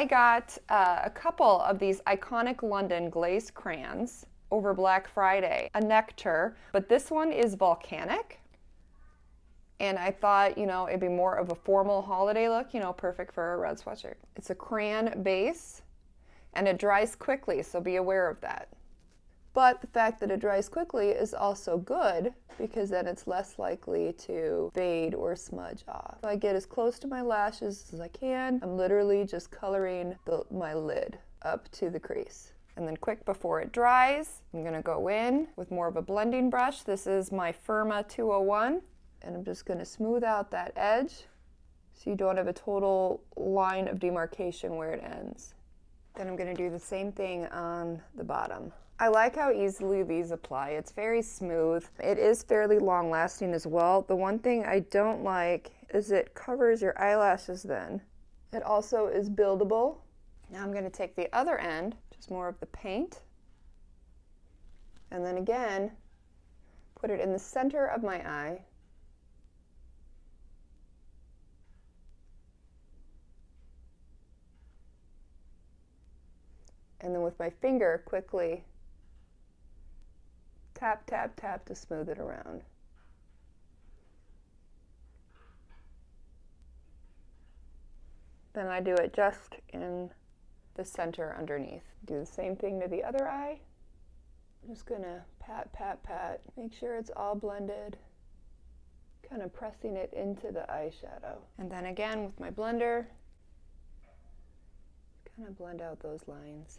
got a couple of these iconic London Glaze crayons over Black Friday, a Nectar, but this one is Volcanic. And I thought, you know, it'd be more of a formal holiday look, you know, perfect for a red sweatshirt. It's a crayon base, and it dries quickly, so be aware of that. But the fact that it dries quickly is also good, because then it's less likely to fade or smudge off. If I get as close to my lashes as I can, I'm literally just coloring my lid up to the crease. And then quick before it dries, I'm gonna go in with more of a blending brush. This is my Firma 201, and I'm just gonna smooth out that edge so you don't have a total line of demarcation where it ends. Then I'm gonna do the same thing on the bottom. I like how easily these apply. It's very smooth. It is fairly long lasting as well. The one thing I don't like is it covers your eyelashes then. It also is buildable. Now I'm gonna take the other end, just more of the paint, and then again, put it in the center of my eye. And then with my finger, quickly tap, tap, tap to smooth it around. Then I do it just in the center underneath. Do the same thing to the other eye. I'm just gonna pat, pat, pat, make sure it's all blended, kind of pressing it into the eyeshadow. And then again with my blender, kind of blend out those lines.